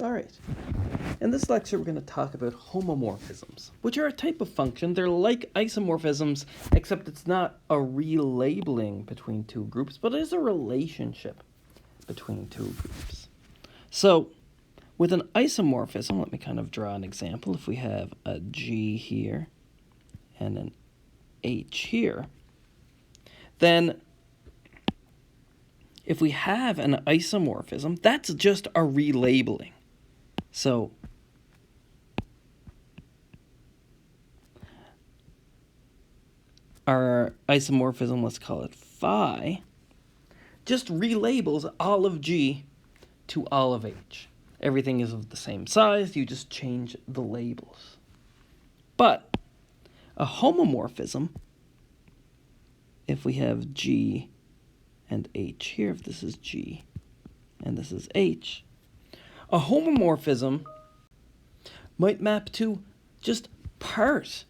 All right. In this lecture, we're going to talk about homomorphisms, which are a type of function. They're like isomorphisms, except it's not a relabeling between two groups, but it is a relationship between two groups. So, with an isomorphism, let me kind of draw an example. If we have a G here and an H here, then if we have an isomorphism, that's just a relabeling. So our isomorphism, let's call it phi, just relabels all of G to all of H. Everything is of the same size, you just change the labels. But a homomorphism, if we have G and H here, if this is G and this is H, a homomorphism might map to just part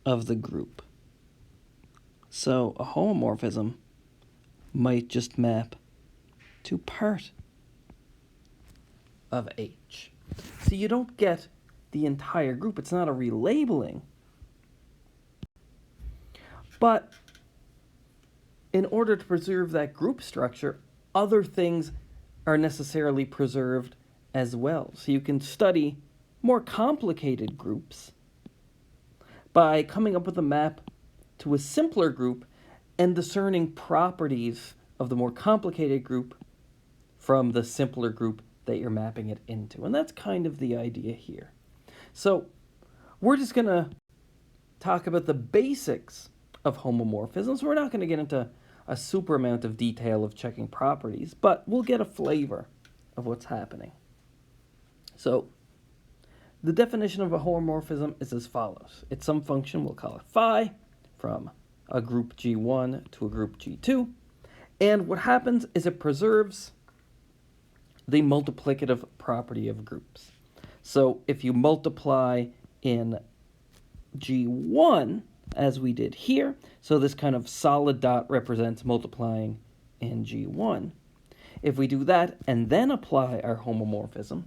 of the group. So a homomorphism might just map to part of H. So you don't get the entire group. It's not a relabeling. But in order to preserve that group structure, other things are necessarily preserved as well. So you can study more complicated groups by coming up with a map to a simpler group and discerning properties of the more complicated group from the simpler group that you're mapping it into. And that's kind of the idea here. So we're just going to talk about the basics of homomorphisms. We're not going to get into a super amount of detail of checking properties, but we'll get a flavor of what's happening. So the definition of a homomorphism is as follows. It's some function, we'll call it phi, from a group G1 to a group G2. And what happens is it preserves the multiplicative property of groups. So if you multiply in G1, as we did here, so this kind of solid dot represents multiplying in G1. If we do that and then apply our homomorphism,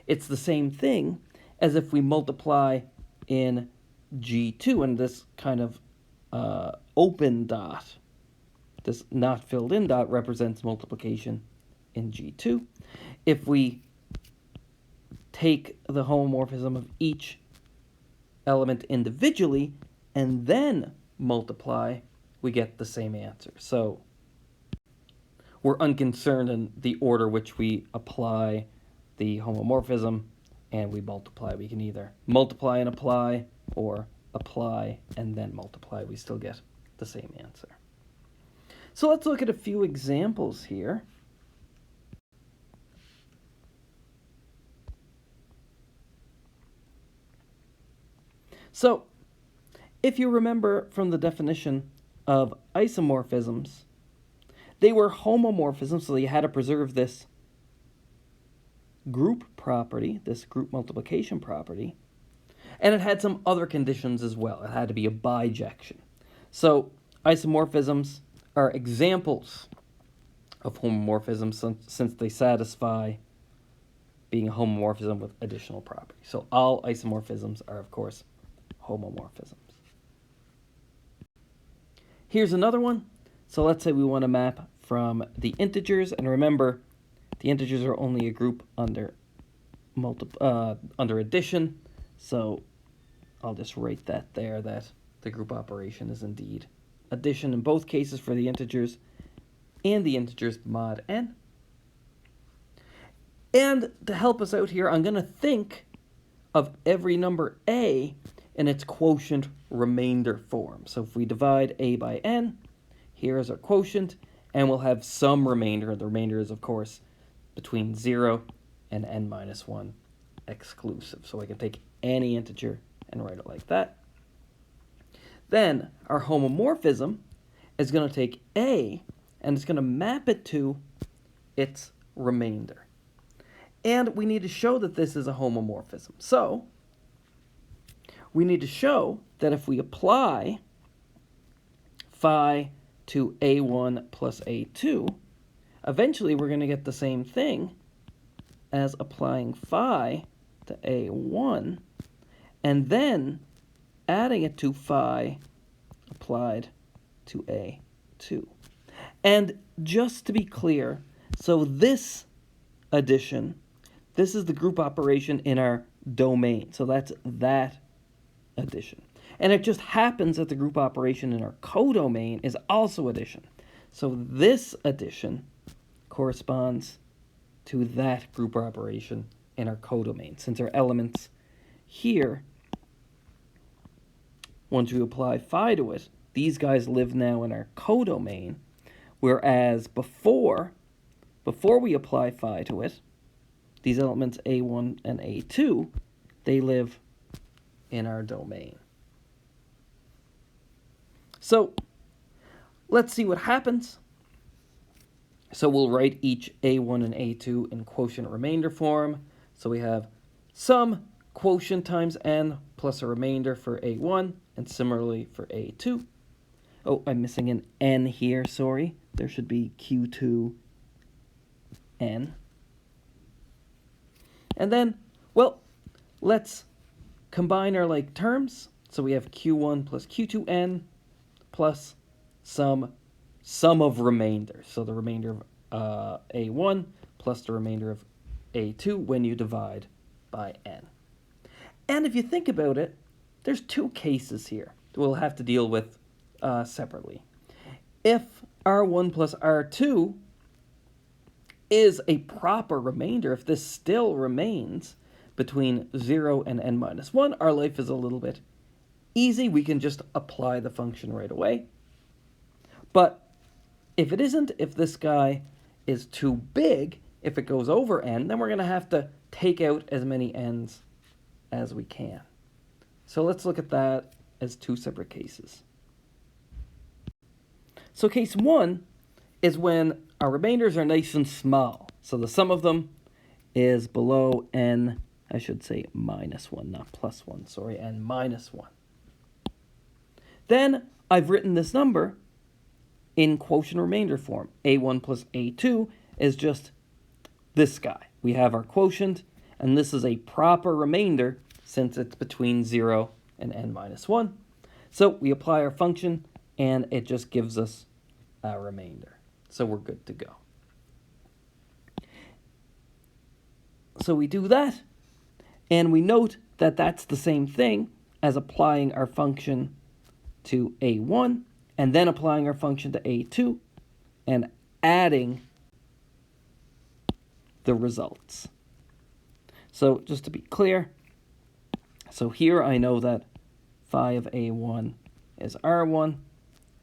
it's the same thing as if we multiply in G2, and this kind of open dot, this not filled in dot, represents multiplication in G2. If we take the homomorphism of each element individually and then multiply, we get the same answer. So we're unconcerned in the order which we apply the homomorphism and we multiply. We can either multiply and apply or apply and then multiply. We still get the same answer. So let's look at a few examples here. So if you remember from the definition of isomorphisms, they were homomorphisms, so you had to preserve this group property, this group multiplication property, and it had some other conditions as well. It had to be a bijection. So isomorphisms are examples of homomorphisms since they satisfy being a homomorphism with additional properties. So all isomorphisms are, of course, homomorphisms. Here's another one. So let's say we want to map from the integers, and remember, the integers are only a group under addition. So I'll just write that there, that the group operation is indeed addition in both cases for the integers and the integers mod n. And to help us out here, I'm going to think of every number a in its quotient remainder form. So if we divide a by n, here is our quotient, and we'll have some remainder. The remainder is, of course, between 0 and n minus 1 exclusive. So I can take any integer and write it like that. Then our homomorphism is going to take a, and it's going to map it to its remainder. And we need to show that this is a homomorphism. So we need to show that if we apply phi to a1 plus a2, eventually we're going to get the same thing as applying phi to A1 and then adding it to phi applied to A2. And just to be clear, so this addition, this is the group operation in our domain. So that's that addition. And it just happens that the group operation in our codomain is also addition. So this addition corresponds to that group operation in our codomain. Since our elements here, once we apply phi to it, these guys live now in our codomain, whereas before we apply phi to it, these elements A1 and A2, they live in our domain. So let's see what happens. So we'll write each A1 and A2 in quotient remainder form. So we have some quotient times n plus a remainder for A1, and similarly for A2. Oh, I'm missing an n here, sorry. There should be Q2 n. And then, well, let's combine our like terms. So we have Q1 plus Q2n plus some of remainders. So the remainder of A1 plus the remainder of A2 when you divide by n. And if you think about it, there's two cases here we'll have to deal with separately. If R1 plus R2 is a proper remainder, if this still remains between 0 and n minus 1, our life is a little bit easy. We can just apply the function right away. But if it isn't, if this guy is too big, if it goes over n, then we're going to have to take out as many n's as we can. So let's look at that as two separate cases. So case 1 is when our remainders are nice and small. So the sum of them is below n, I should say minus 1, not plus 1, sorry, n minus 1. Then I've written this number in quotient remainder form. A1 plus A2 is just this guy. We have our quotient, and this is a proper remainder since it's between 0 and n minus 1. So we apply our function, and it just gives us a remainder. So we're good to go. So we do that, and we note that that's the same thing as applying our function to A1, and then applying our function to A2, and adding the results. So just to be clear, so here I know that phi of A1 is R1,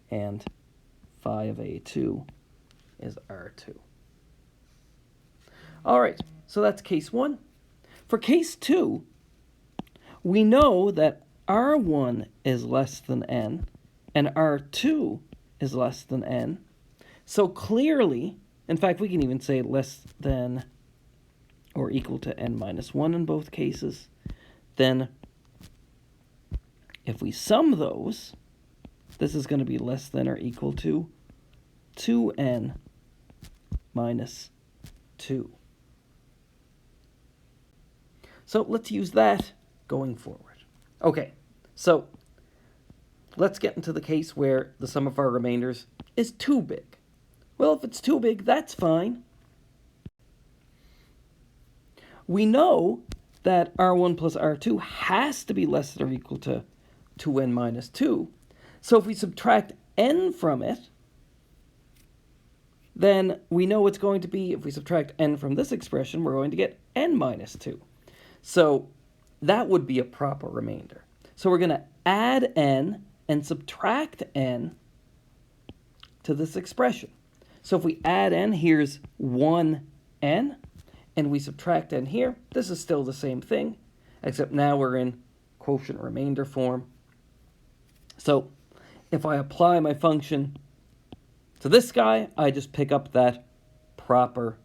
and phi of A2 is R2. All right, so that's case 1. For case 2, we know that R1 is less than n, and R2 is less than n. So clearly, in fact, we can even say less than or equal to n minus 1 in both cases. Then if we sum those, this is going to be less than or equal to 2n minus 2. So let's use that going forward. Okay, so let's get into the case where the sum of our remainders is too big. Well, if it's too big, that's fine. We know that R1 plus R2 has to be less than or equal to 2n minus 2. So if we subtract n from it, then we know it's going to be, if we subtract n from this expression, we're going to get n minus 2. So that would be a proper remainder. So we're going to add n and subtract n to this expression. So if we add n, here's 1n, and we subtract n here, this is still the same thing, except now we're in quotient remainder form. So if I apply my function to this guy, I just pick up that proper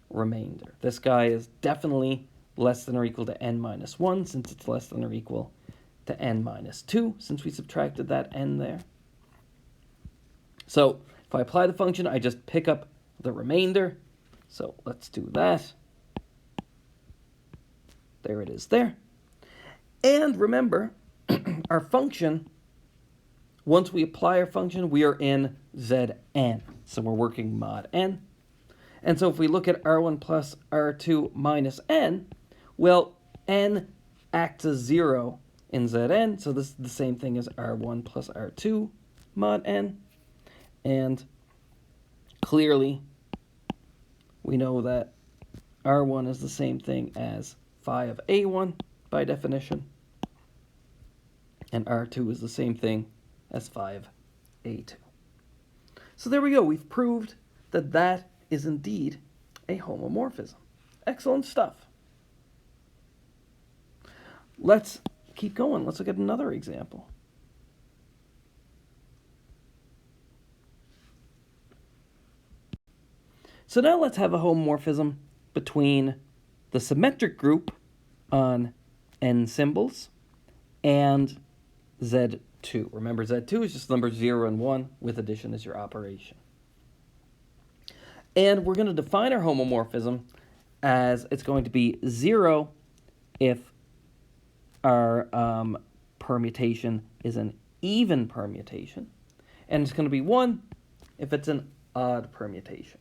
remainder. This guy is definitely less than or equal to n minus 1, since it's less than or equal to n minus 2, since we subtracted that n there. So if I apply the function, I just pick up the remainder. So let's do that. There it is there. And remember, our function, once we apply our function, we are in Zn. So we're working mod n. And so if we look at R1 plus R2 minus n, well, n acts as 0 in Zn, so this is the same thing as R1 plus R2 mod n. And clearly, we know that R1 is the same thing as phi of A1 by definition, and R2 is the same thing as phi of A2. So there we go. We've proved that that is indeed a homomorphism. Excellent stuff. Let's keep going. Let's look at another example. So now let's have a homomorphism between the symmetric group on n symbols and Z2. Remember, Z2 is just numbers 0 and 1 with addition as your operation. And we're going to define our homomorphism as it's going to be 0 if our permutation is an even permutation, and it's going to be 1 if it's an odd permutation.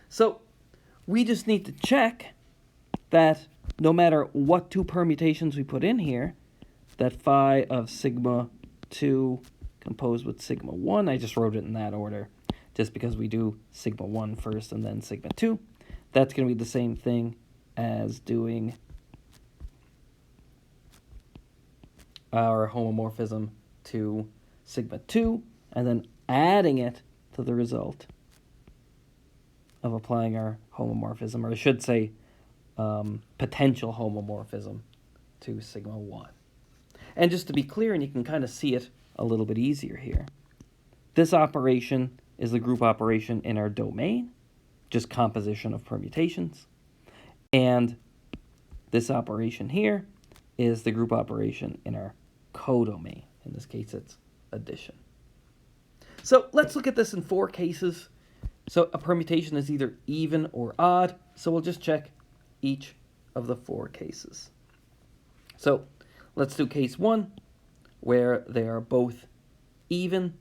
So we just need to check that no matter what two permutations we put in here, that phi of sigma 2 composed with sigma 1, I just wrote it in that order, just because we do sigma 1 first and then sigma 2, that's going to be the same thing as doing our homomorphism to sigma 2 and then adding it to the result of applying our homomorphism, or I should say potential homomorphism to sigma 1. And just to be clear, and you can kind of see it a little bit easier here, this operation is the group operation in our domain, just composition of permutations. And this operation here is the group operation in our codomain. In this case, it's addition. So let's look at this in 4 cases. So a permutation is either even or odd. So we'll just check each of the 4 cases. So let's do case 1, where they are both even.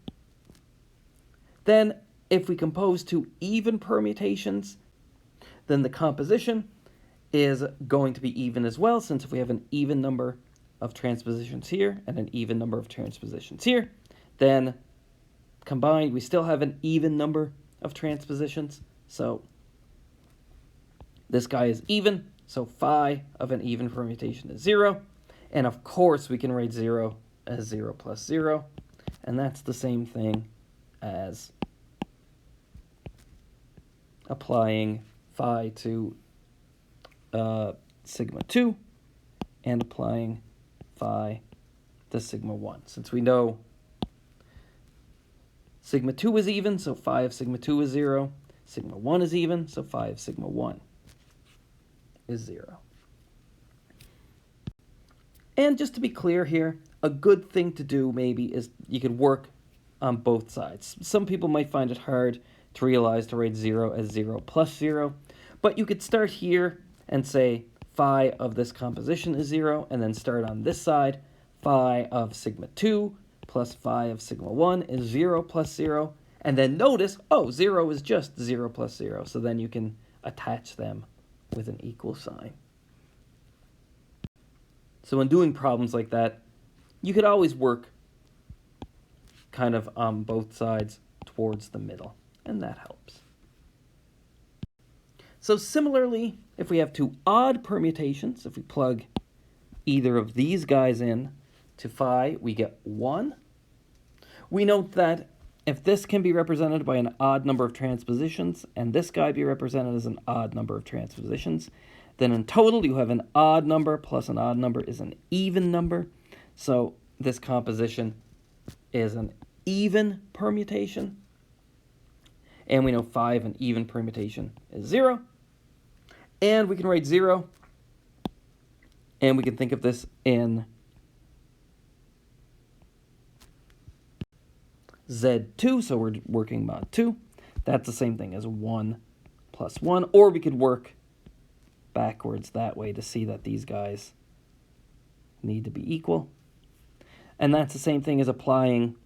Then if we compose 2 even permutations, then the composition is going to be even as well, since if we have an even number of transpositions here and an even number of transpositions here, then combined we still have an even number of transpositions. So this guy is even, so phi of an even permutation is 0. And of course we can write 0 as 0 plus 0, and that's the same thing as applying phi to sigma 2 and applying phi to sigma 1. Since we know sigma 2 is even, so phi of sigma 2 is 0. Sigma 1 is even, so phi of sigma 1 is 0. And just to be clear here, a good thing to do maybe is you could work on both sides. Some people might find it hard to realize to write 0 as 0 plus 0, but you could start here and say phi of this composition is 0, and then start on this side, phi of sigma 2 plus phi of sigma 1 is 0 plus 0, and then notice, oh, 0 is just 0 plus 0, so then you can attach them with an equal sign. So when doing problems like that, you could always work kind of on both sides towards the middle, and that helps. So similarly, if we have 2 odd permutations, if we plug either of these guys in to phi, we get 1. We note that if this can be represented by an odd number of transpositions, and this guy be represented as an odd number of transpositions, then in total you have an odd number plus an odd number is an even number. So this composition is an even permutation. And we know phi of an even permutation is 0. And we can write 0. And we can think of this in Z2, so we're working mod 2. That's the same thing as 1 plus 1. Or we could work backwards that way to see that these guys need to be equal. And that's the same thing as applying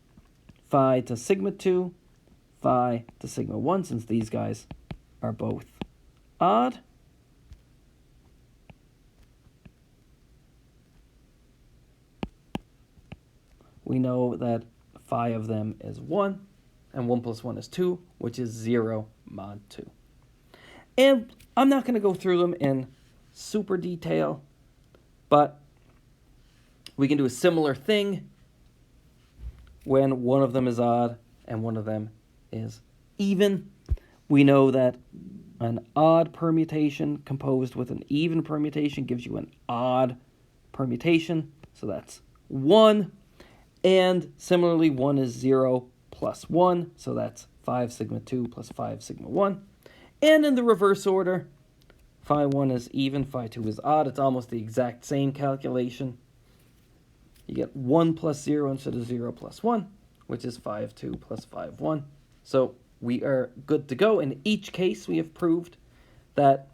phi to sigma 2, phi to sigma 1, since these guys are both odd. We know that phi of them is 1, and 1 plus 1 is 2, which is 0 mod 2. And I'm not going to go through them in super detail, but we can do a similar thing when one of them is odd and one of them is even. We know that an odd permutation composed with an even permutation gives you an odd permutation, so that's 1. And similarly, 1 is 0 plus 1, so that's 5 sigma 2 plus 5 sigma 1. And in the reverse order, phi 1 is even, phi 2 is odd. It's almost the exact same calculation. You get 1 plus 0 instead of 0 plus 1, which is phi of 2 plus phi of 1. So we are good to go. In each case, we have proved that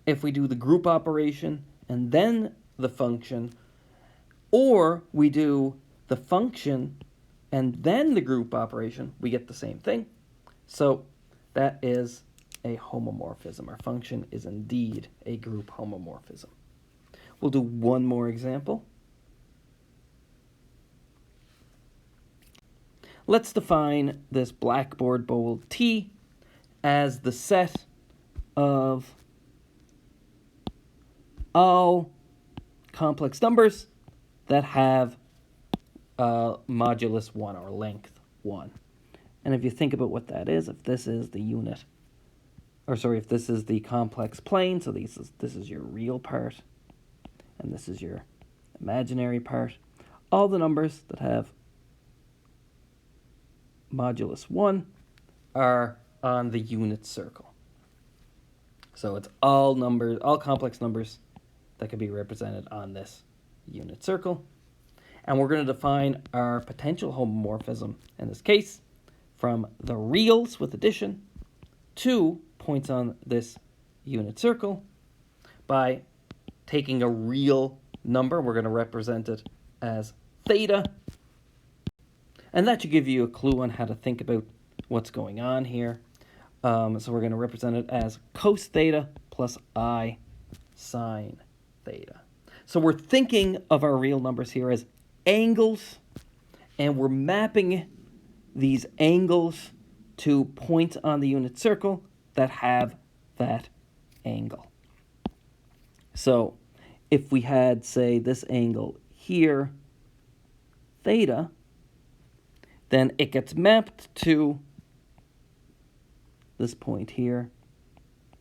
if we do the group operation and then the function, or we do the function and then the group operation, we get the same thing. So that is a homomorphism. Our function is indeed a group homomorphism. We'll do one more example. Let's define this blackboard bold T as the set of all complex numbers that have modulus 1 or length 1. And if you think about what that is, if this is the unit, or sorry, if this is the complex plane, so this is your real part, and this is your imaginary part, all the numbers that have modulus 1 are on the unit circle. So it's all numbers, all complex numbers that can be represented on this unit circle. And we're going to define our potential homomorphism in this case from the reals with addition to points on this unit circle by taking a real number. We're going to represent it as theta. And that should give you a clue on how to think about what's going on here. So we're going to represent it as cos theta plus I sine theta. So we're thinking of our real numbers here as angles, and we're mapping these angles to points on the unit circle that have that angle. So if we had, say, this angle here, theta, then it gets mapped to this point here,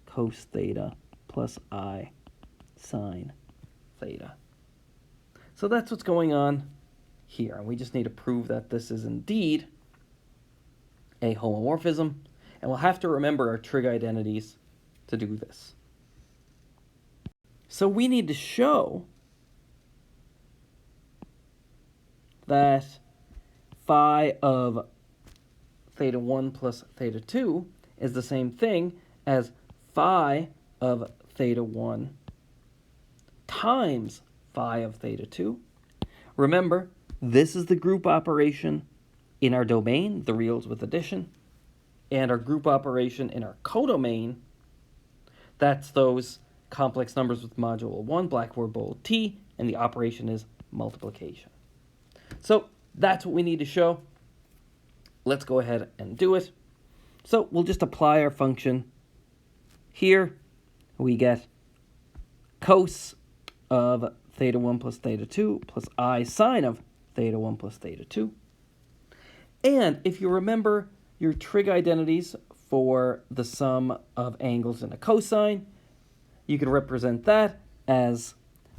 cos theta plus I sine theta. So that's what's going on here. And we just need to prove that this is indeed a homomorphism. And we'll have to remember our trig identities to do this. So we need to show that phi of theta 1 plus theta 2 is the same thing as phi of theta 1 times phi of theta 2. Remember, this is the group operation in our domain, the reals with addition, and our group operation in our codomain, that's those complex numbers with modulo 1, blackboard bold T, and the operation is multiplication. So that's what we need to show. Let's go ahead and do it. So we'll just apply our function here. We get cos of theta 1 plus theta 2 plus I sine of theta 1 plus theta 2. And if you remember your trig identities for the sum of angles in a cosine, you can represent that as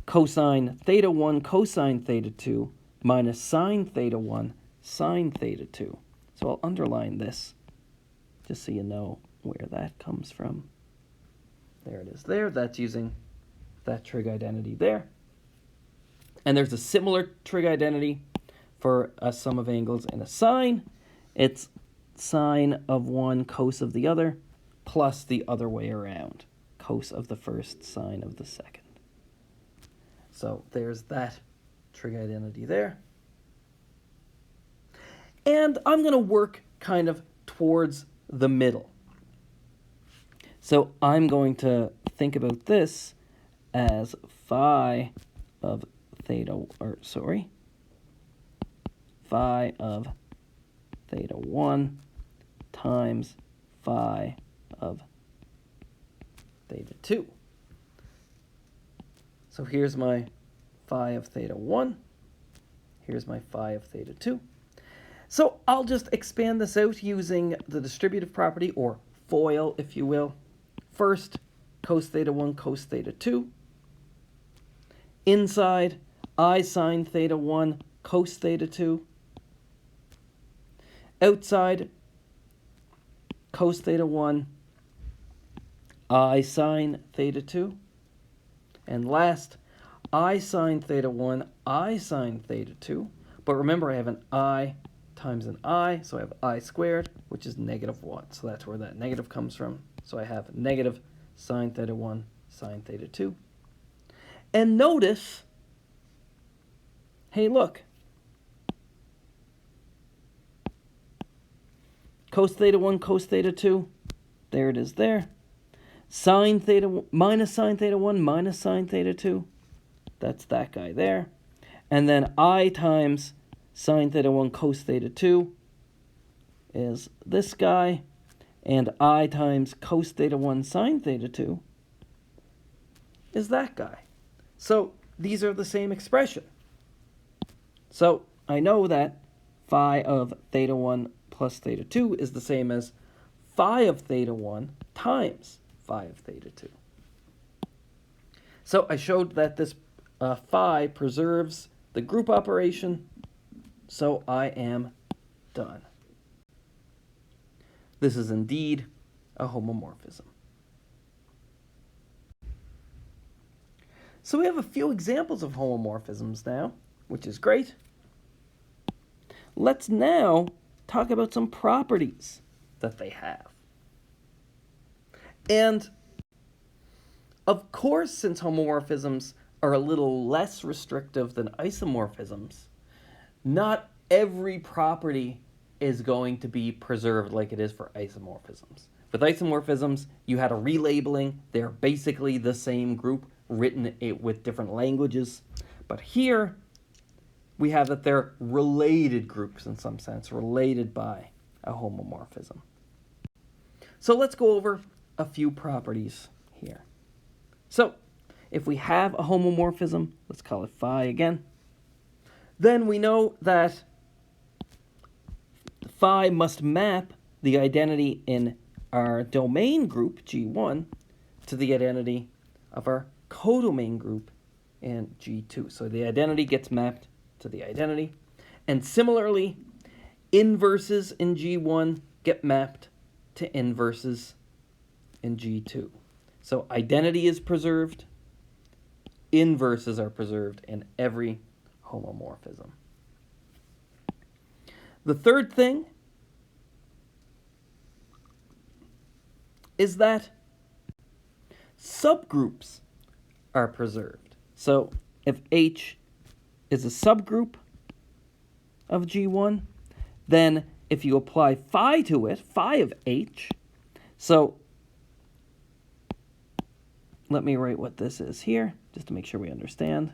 cosine theta 1 cosine theta 2 minus sine theta 1 sine theta 2. So I'll underline this just so you know where that comes from. There it is there. That's using that trig identity there. And there's a similar trig identity for a sum of angles in a sine. It's sine of one cos of the other plus the other way around, cos of the first, sine of the second. So there's that trig identity there. And I'm going to work kind of towards the middle. So I'm going to think about this as phi of theta, phi of theta 1 times phi of theta 2. So here's my phi of theta 1. Here's my phi of theta 2. So I'll just expand this out using the distributive property, or FOIL, if you will. First, cos theta 1, cos theta 2. Inside, I sine theta 1, cos theta 2. Outside, cos theta 1, I sine theta 2. And last, I sine theta 1, I sine theta 2. But remember, I have an I times an I, so I have I squared, which is negative 1. So that's where that negative comes from. So I have negative sine theta 1, sine theta 2. And notice, hey, look. Cos theta 1, cos theta 2. There it is there. Sine theta, minus sine theta 1, minus sine theta 2. That's that guy there. And then I times sine theta 1 cos theta 2 is this guy. And I times cos theta 1 sine theta 2 is that guy. So these are the same expression. So I know that phi of theta 1 plus theta 2 is the same as phi of theta 1 times phi of theta 2. So I showed that this phi preserves the group operation, so I am done. This is indeed a homomorphism. So we have a few examples of homomorphisms now, which is great. Let's now talk about some properties that they have. And of course, since homomorphisms are a little less restrictive than isomorphisms, not every property is going to be preserved like it is for isomorphisms. With isomorphisms, you had a relabeling. They're basically the same group written with different languages. But here, we have that they're related groups in some sense, related by a homomorphism. So let's go over a few properties here. So if we have a homomorphism, let's call it phi again, then we know that phi must map the identity in our domain group, G1, to the identity of our codomain group in G2. So the identity gets mapped to the identity. And similarly, inverses in G1 get mapped to inverses in G2. So identity is preserved, inverses are preserved in every homomorphism. The third thing is that subgroups are preserved. So if H is a subgroup of G1, then if you apply phi to it, phi of H, so let me write what this is here, just to make sure we understand.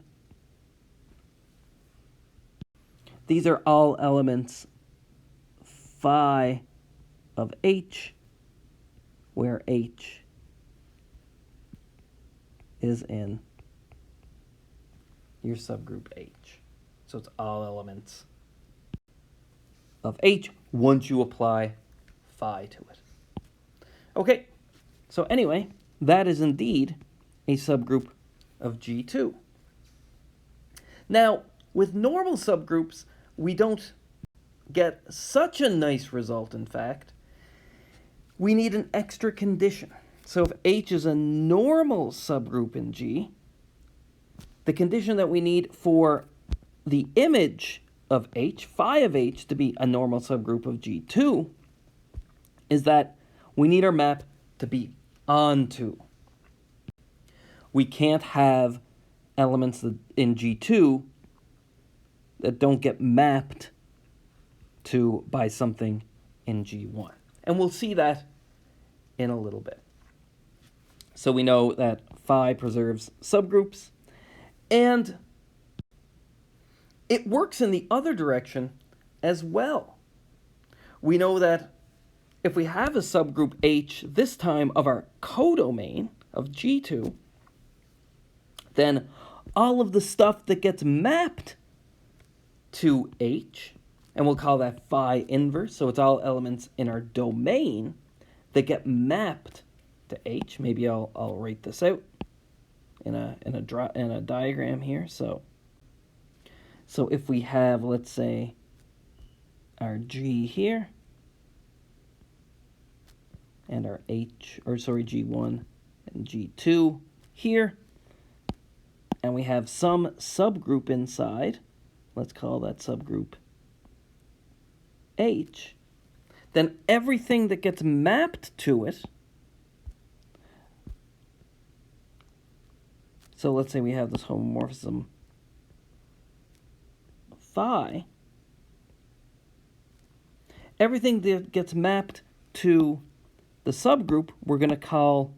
These are all elements phi of H, where H is in your subgroup H. So it's all elements of H once you apply phi to it. Okay, so anyway, that is indeed a subgroup of G2. Now, with normal subgroups, we don't get such a nice result, in fact. We need an extra condition. So if H is a normal subgroup in G, the condition that we need for the image of H, phi of H, to be a normal subgroup of G2 is that we need our map to be onto. We can't have elements in G2 that don't get mapped to by something in G1. And we'll see that in a little bit. So we know that phi preserves subgroups, and it works in the other direction as well. We know that if we have a subgroup H, this time of our codomain of G2, then all of the stuff that gets mapped to H, and we'll call that phi inverse, so it's all elements in our domain that get mapped to H. Maybe I'll write this out in a diagram here. So if we have, let's say, our G here, and our G1 and G2 here, and we have some subgroup inside, let's call that subgroup H, then everything that gets mapped to it, so let's say we have this homomorphism phi, everything that gets mapped to the subgroup, we're going to call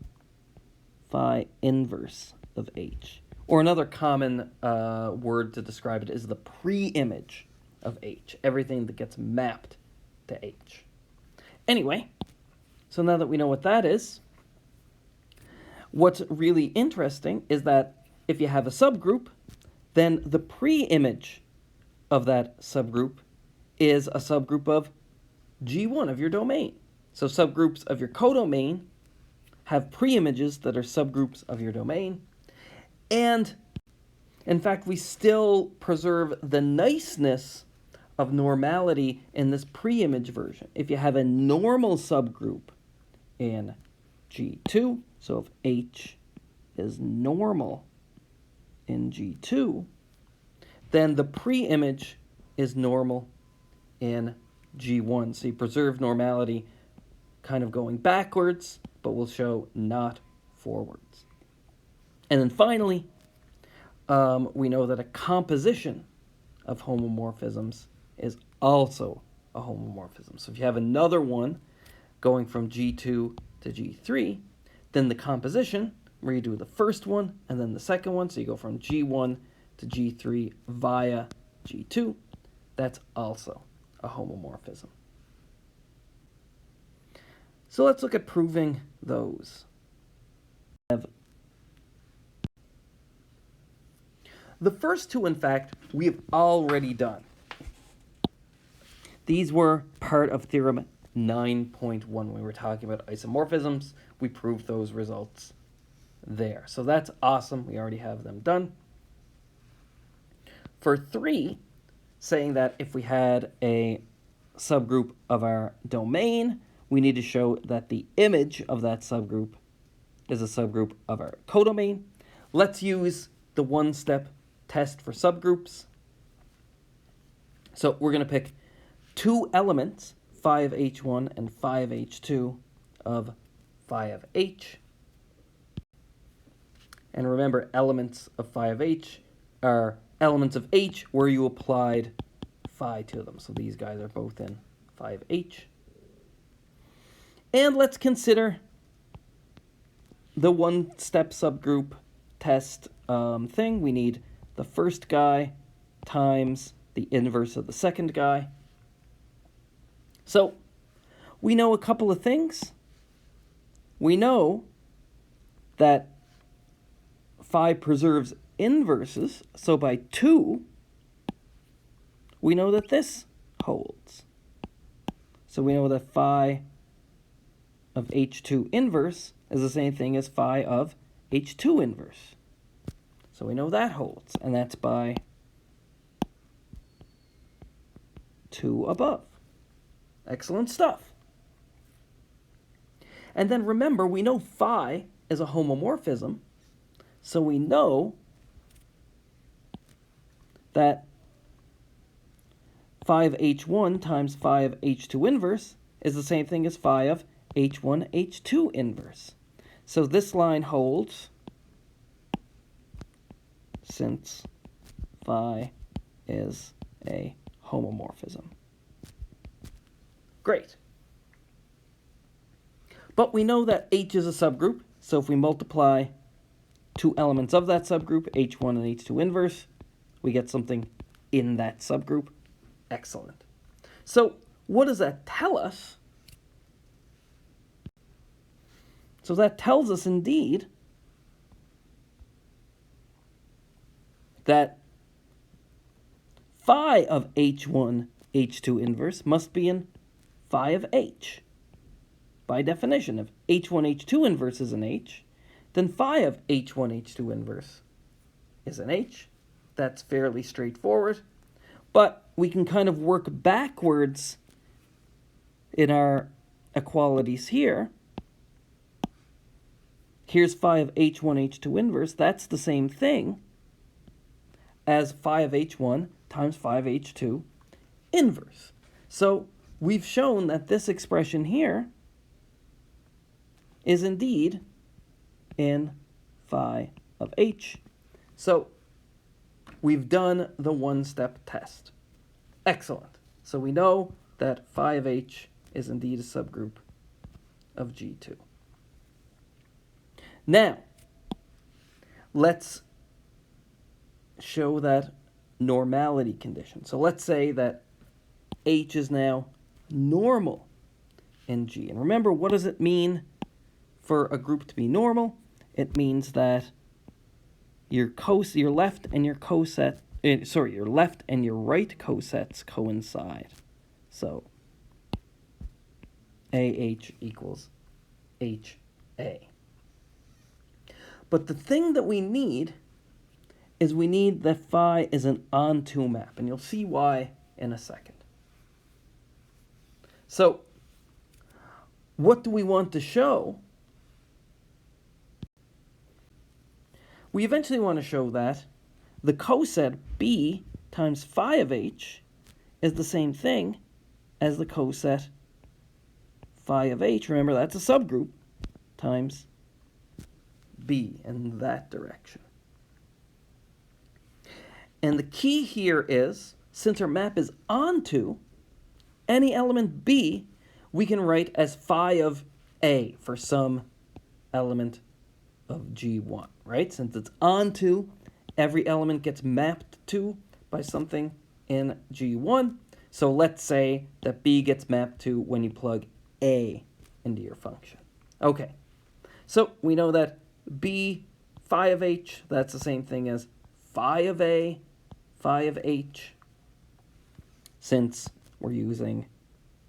phi inverse of H. Or another common word to describe it is the pre-image of H, everything that gets mapped to H. Anyway, so now that we know what that is, what's really interesting is that if you have a subgroup, then the pre-image of that subgroup is a subgroup of G1 of your domain. So subgroups of your codomain have pre-images that are subgroups of your domain. And in fact, we still preserve the niceness of normality in this pre-image version. If you have a normal subgroup in G2, so if H is normal in G2, then the pre-image is normal in G1. So you preserve normality kind of going backwards, but we'll show not forwards. And then finally, we know that a composition of homomorphisms is also a homomorphism. So if you have another one going from G2 to G3, then the composition, where you do the first one and then the second one, so you go from G1 to G3 via G2, that's also a homomorphism. So let's look at proving those. The first two, in fact, we have already done. These were part of Theorem 9.1. We were talking about isomorphisms. We proved those results there. So that's awesome. We already have them done. For 3, saying that if we had a subgroup of our domain, we need to show that the image of that subgroup is a subgroup of our codomain. Let's use the one-step test for subgroups. So we're going to pick 2 elements, phi of H1 and phi of H2 of phi of H. And remember, elements of phi of H are elements of H where you applied phi to them. So these guys are both in phi of H. And let's consider the one-step subgroup test thing. We need the first guy times the inverse of the second guy. So we know a couple of things. We know that phi preserves inverses, so by 2, we know that this holds. So we know that phi of H2 inverse is the same thing as phi of H2 inverse. So we know that holds, and that's by 2 above. Excellent stuff. And then remember, we know phi is a homomorphism, so we know that phi of H1 times phi of H2 inverse is the same thing as phi of H1, H2 inverse. So this line holds since phi is a homomorphism. Great. But we know that H is a subgroup, so if we multiply two elements of that subgroup, H1 and H2 inverse, we get something in that subgroup. Excellent. So what does that tell us? So that tells us indeed that phi of H1, H2 inverse must be in phi of H. By definition, if H1, H2 inverse is an H, then phi of H1, H2 inverse is an H. That's fairly straightforward. But we can kind of work backwards in our equalities here. Here's phi of H1, H2 inverse. That's the same thing as phi of H1 times phi of H2 inverse. So we've shown that this expression here is indeed in phi of H. So we've done the one-step test. Excellent. So we know that phi of H is indeed a subgroup of G2. Now, let's show that normality condition. So let's say that H is now normal in G. And remember, what does it mean for a group to be normal? It means that your left and your right cosets coincide. So AH equals HA. But the thing that we need is we need that phi is an onto map, and you'll see why in a second. So what do we want to show? We eventually want to show that the coset B times phi of H is the same thing as the coset phi of H. Remember, that's a subgroup times B in that direction. And the key here is, since our map is onto any element B, we can write as phi of A for some element of G1, right? Since it's onto, every element gets mapped to by something in G1. So let's say that B gets mapped to when you plug A into your function. Okay, so we know that B phi of H, that's the same thing as phi of A, phi of H, since we're using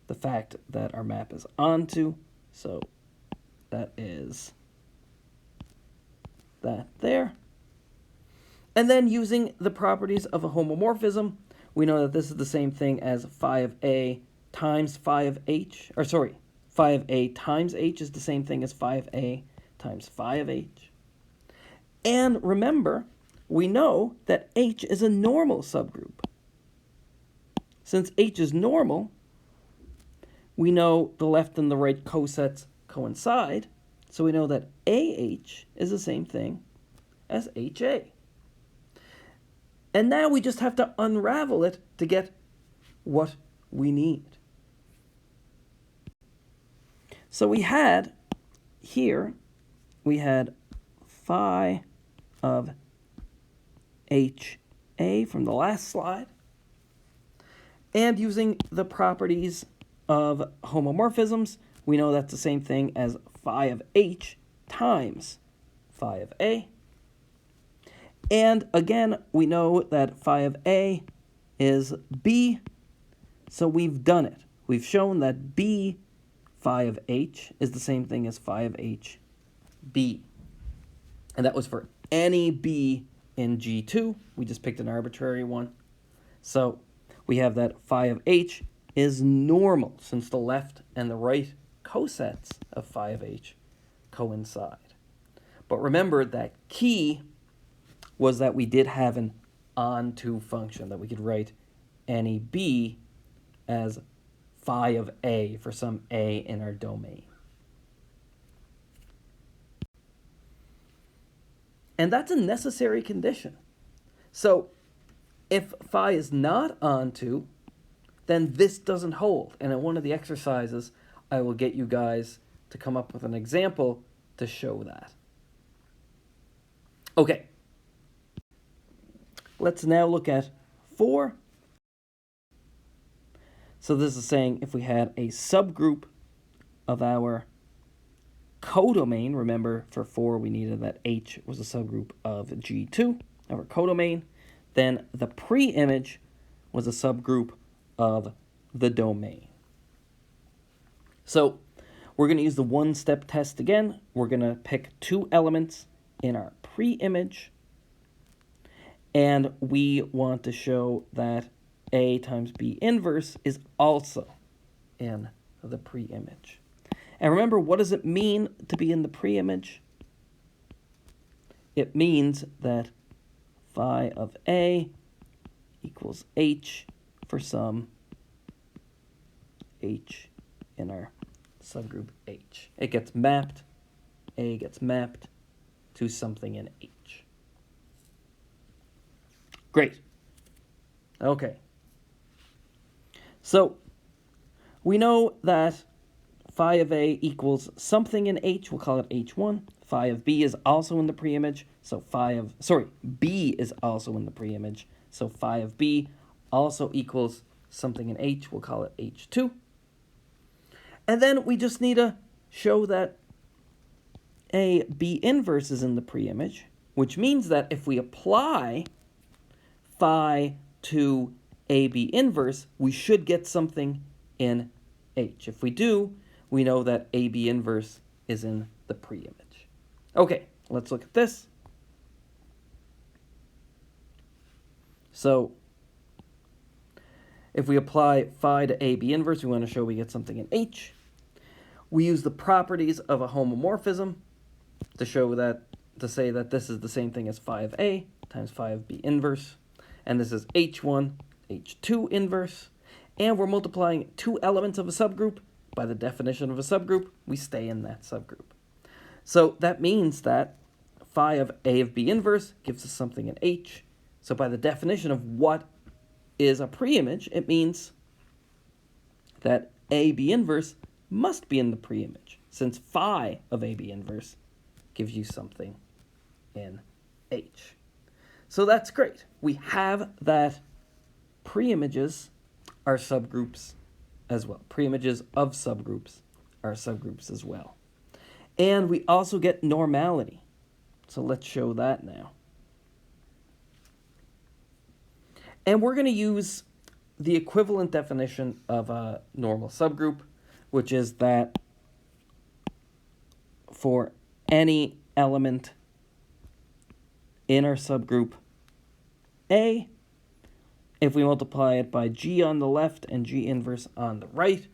the fact that our map is onto. So that is that there. And then using the properties of a homomorphism, we know that this is the same thing as phi of A times phi of H, phi of A times H is the same thing as phi of A times phi of H. And remember, we know that H is a normal subgroup. Since H is normal, we know the left and the right cosets coincide, so we know that AH is the same thing as HA. And now we just have to unravel it to get what we need. So we had phi of HA from the last slide. And using the properties of homomorphisms, we know that's the same thing as phi of H times phi of A. And again, we know that phi of A is B, so we've done it. We've shown that B phi of H is the same thing as phi of H B. And that was for any B in G2. We just picked an arbitrary one. So we have that phi of H is normal, since the left and the right cosets of phi of H coincide. But remember that key was that we did have an onto function, that we could write any B as phi of A for some A in our domain. And that's a necessary condition. So if phi is not onto, then this doesn't hold. And in one of the exercises, I will get you guys to come up with an example to show that. Okay. Let's now look at 4. So this is saying if we had a subgroup of our codomain, remember for 4 we needed that H was a subgroup of G2, our codomain, then the pre-image was a subgroup of the domain. So we're going to use the one-step test again. We're going to pick 2 elements in our pre-image, and we want to show that A times B inverse is also in the pre-image. And remember, what does it mean to be in the pre-image? It means that phi of A equals H for some H in our subgroup H. It gets mapped, A gets mapped to something in H. Great. Okay. So we know that phi of A equals something in H. We'll call it H1. Phi of B is also in the pre-image. So B is also in the pre-image. So phi of B also equals something in H. We'll call it H2. And then we just need to show that A B inverse is in the pre-image, which means that if we apply phi to A B inverse, we should get something in H. If we do, we know that A B inverse is in the pre-image. Okay, let's look at this. So if we apply phi to A B inverse, we want to show we get something in H. We use the properties of a homomorphism to show that, to say that this is the same thing as phi of A times phi of B inverse. And this is H1, H2 inverse. And we're multiplying 2 elements of a subgroup. By the definition of a subgroup, we stay in that subgroup. So that means that phi of A of B inverse gives us something in H. So by the definition of what is a pre-image, it means that A B inverse must be in the pre-image, since phi of A B inverse gives you something in H. So that's great. We have that pre-images are subgroups as well. Pre-images of subgroups are subgroups as well. And we also get normality. So let's show that now. And we're going to use the equivalent definition of a normal subgroup, which is that for any element in our subgroup A, if we multiply it by G on the left and G inverse on the right,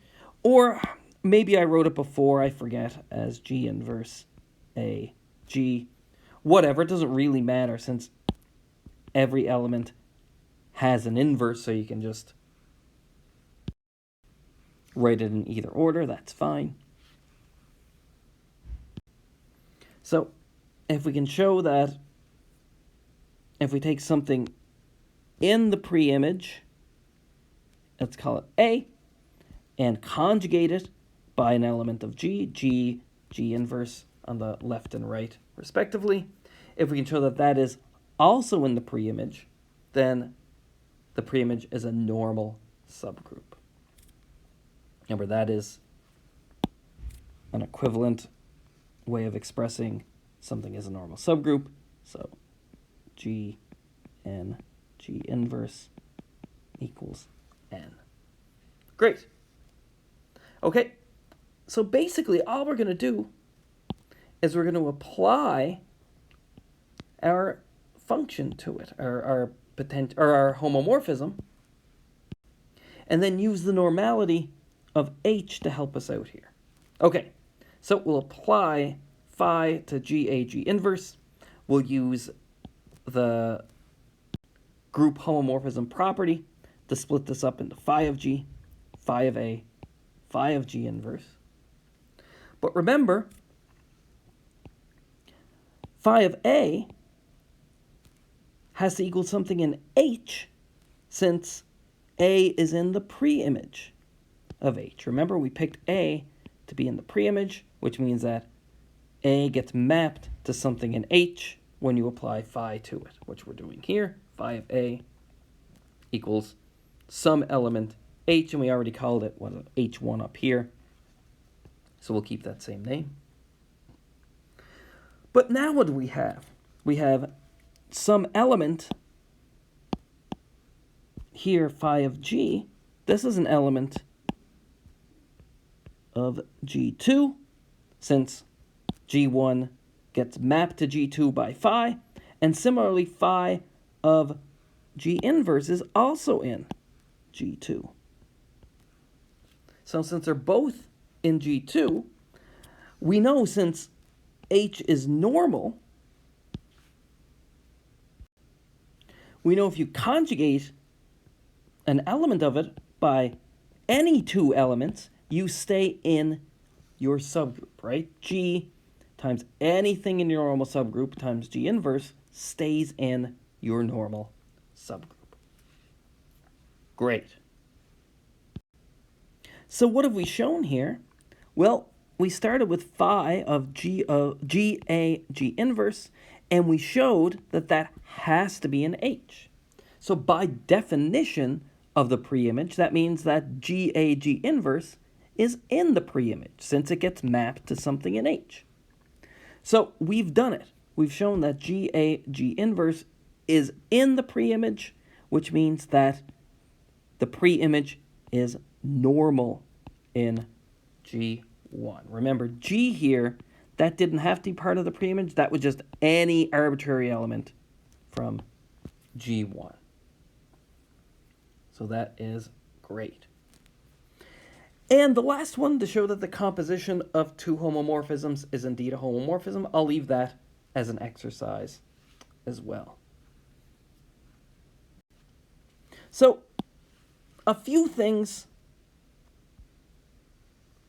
or maybe I wrote it before, I forget, as G inverse A, G, whatever, it doesn't really matter since every element has an inverse, so you can just write it in either order, that's fine. So if we can show that if we take something in the pre-image, let's call it A, and conjugate it by an element of G, G inverse on the left and right respectively, if we can show that that is also in the pre-image, then the pre-image is a normal subgroup. Remember, that is an equivalent way of expressing something as a normal subgroup. So G n G inverse equals n. Great. Okay, so basically all we're going to do is we're going to apply our function to it, our homomorphism, and then use the normality of H to help us out here. Okay, so we'll apply phi to G inverse. We'll use the group homomorphism property to split this up into phi of G, phi of A, phi of G inverse. But remember, phi of A has to equal something in H, since A is in the pre-image of H. Remember, we picked A to be in the pre-image, which means that A gets mapped to something in H when you apply phi to it, which we're doing here. Phi of A equals some element H, and we already called it H1 up here. So we'll keep that same name. But now what do we have? We have some element here, phi of G. This is an element of G2, since G1 gets mapped to G2 by phi, and similarly phi of G inverse is also in G2. So since they're both in G2, we know since H is normal, we know if you conjugate an element of it by any two elements, you stay in your subgroup, right? G times anything in your normal subgroup times G inverse stays in your normal subgroup. Great. So what have we shown here? Well, we started with phi of G inverse, and we showed that that has to be an H. So by definition of the preimage, that means that G inverse is in the preimage, since it gets mapped to something in H. So we've done it. We've shown that G inverse is in the preimage, which means that the preimage is normal in G1. Remember, G here, that didn't have to be part of the preimage. That was just any arbitrary element from G1. So that is great. And the last one, to show that the composition of two homomorphisms is indeed a homomorphism, I'll leave that as an exercise as well. So, a few things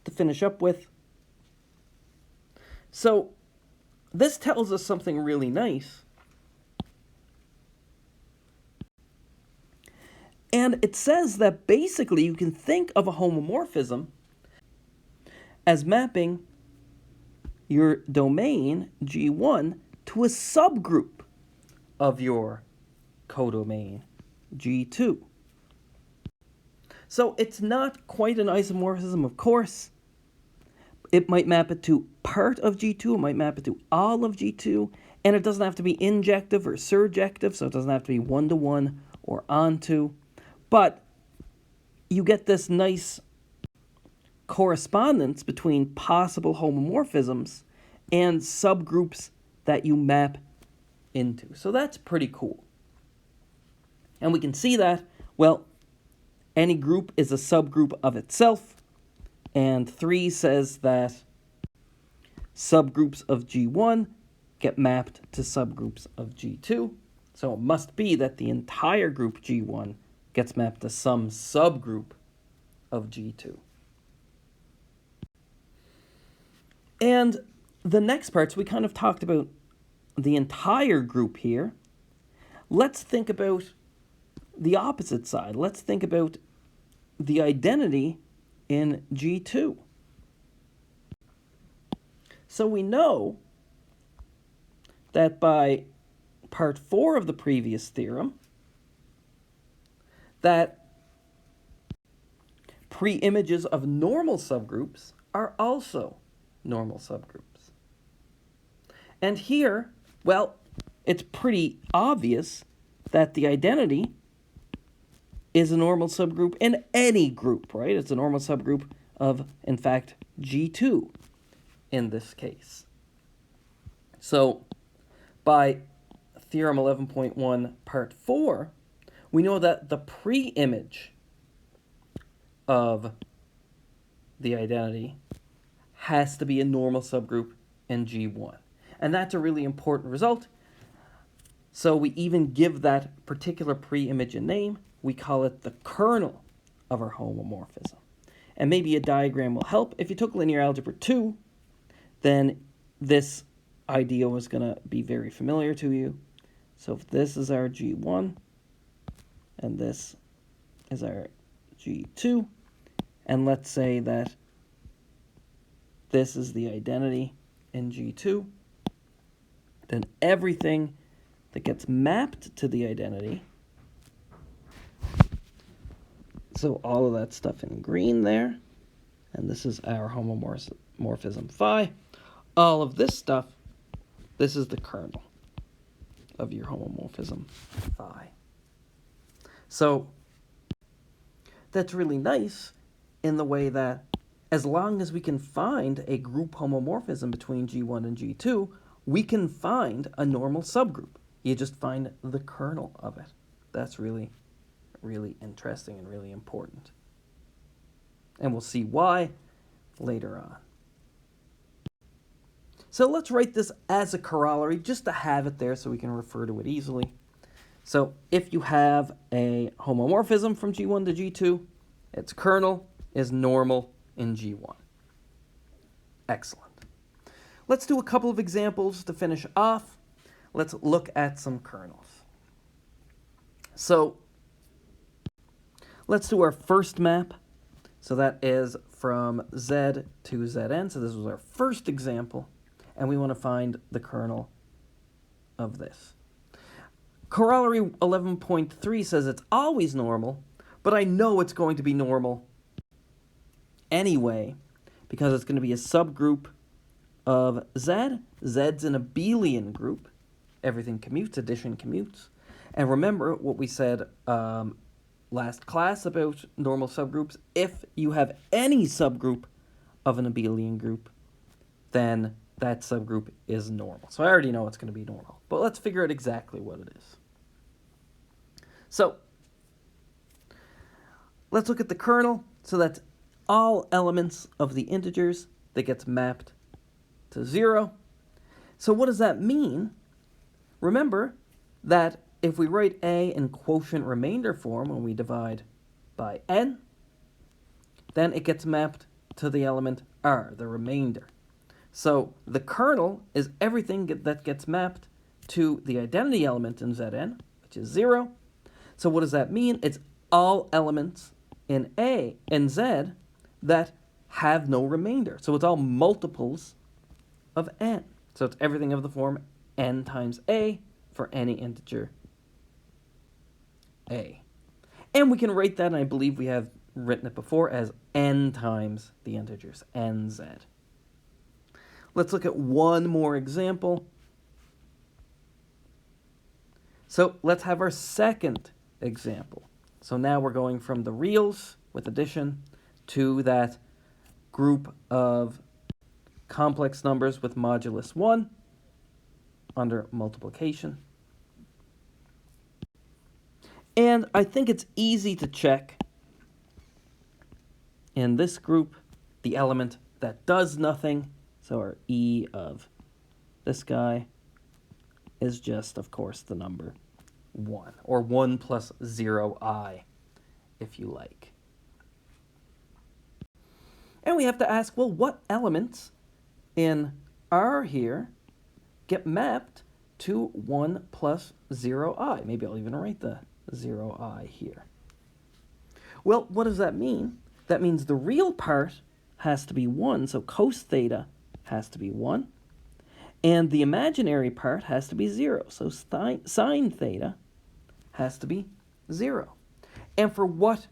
to finish up with. So, this tells us something really nice. And it says that basically you can think of a homomorphism as mapping your domain, G1, to a subgroup of your codomain, G2. So it's not quite an isomorphism, of course. It might map it to part of G2, it might map it to all of G2, and it doesn't have to be injective or surjective, so it doesn't have to be one-to-one or onto. But you get this nice correspondence between possible homomorphisms and subgroups that you map into. So that's pretty cool. And we can see that, well, any group is a subgroup of itself. And 3 says that subgroups of G1 get mapped to subgroups of G2. So it must be that the entire group G1 gets mapped to some subgroup of G2. And the next parts, we kind of talked about the entire group here. Let's think about the opposite side. Let's think about the identity in G2. So we know that by part 4 of the previous theorem, that preimages of normal subgroups are also normal subgroups. And here, well, it's pretty obvious that the identity is a normal subgroup in any group, right? It's a normal subgroup of, in fact, G2 in this case. So by theorem 11.1 part 4, we know that the pre-image of the identity has to be a normal subgroup in G1. And that's a really important result. So we even give that particular pre-image a name. We call it the kernel of our homomorphism. And maybe a diagram will help. If you took linear algebra 2, then this idea was going to be very familiar to you. So if this is our G1, and this is our G2, and let's say that this is the identity in G2, then everything that gets mapped to the identity, so all of that stuff in green there, and this is our homomorphism phi, all of this stuff, this is the kernel of your homomorphism phi. So that's really nice in the way that as long as we can find a group homomorphism between G1 and G2, we can find a normal subgroup. You just find the kernel of it. That's really, really interesting and really important. And we'll see why later on. So let's write this as a corollary just to have it there so we can refer to it easily. So if you have a homomorphism from G1 to G2, its kernel is normal in G1. Excellent. Let's do a couple of examples to finish off. Let's look at some kernels. So let's do our first map. So that is from Z to Zn. So this was our first example. And we want to find the kernel of this. Corollary 11.3 says it's always normal, but I know it's going to be normal anyway because it's going to be a subgroup of Z. Z's an abelian group. Everything commutes, addition commutes. And remember what we said last class about normal subgroups. If you have any subgroup of an abelian group, then that subgroup is normal. So I already know it's going to be normal. But let's figure out exactly what it is. So let's look at the kernel. So that's all elements of the integers that gets mapped to 0. So what does that mean? Remember that if we write a in quotient remainder form when we divide by n, then it gets mapped to the element r, the remainder. So the kernel is everything that gets mapped to the identity element in Zn, which is 0. So what does that mean? It's all elements in A and Z that have no remainder. So it's all multiples of n. So it's everything of the form n times A for any integer A. And we can write that, and I believe we have written it before, as n times the integers, nz. Let's look at one more example. So let's have our second example. So now we're going from the reals with addition to that group of complex numbers with modulus 1 under multiplication. And I think it's easy to check in this group the element that does nothing. So our E of this guy is just, of course, the number 1, or 1 plus 0i, if you like. And we have to ask, well, what elements in R here get mapped to 1 plus 0i? Maybe I'll even write the 0i here. Well, what does that mean? That means the real part has to be 1, so cos theta has to be 1. And the imaginary part has to be 0, so sine theta has to be 0. And for what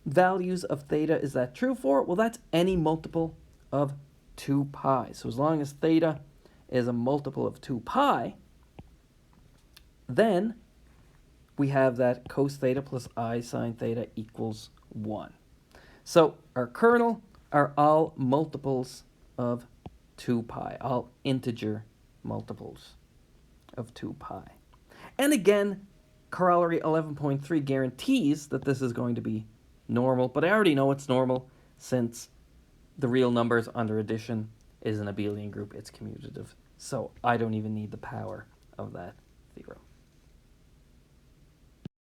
values of theta is that true for? Well, that's any multiple of 2 pi. So as long as theta is a multiple of 2 pi, then we have that cos theta plus I sine theta equals 1. So our kernel are all multiples of 2 pi, all integer multiples of 2 pi. And again, corollary 11.3 guarantees that this is going to be normal, but I already know it's normal since the real numbers under addition is an abelian group, it's commutative. So I don't even need the power of that theorem.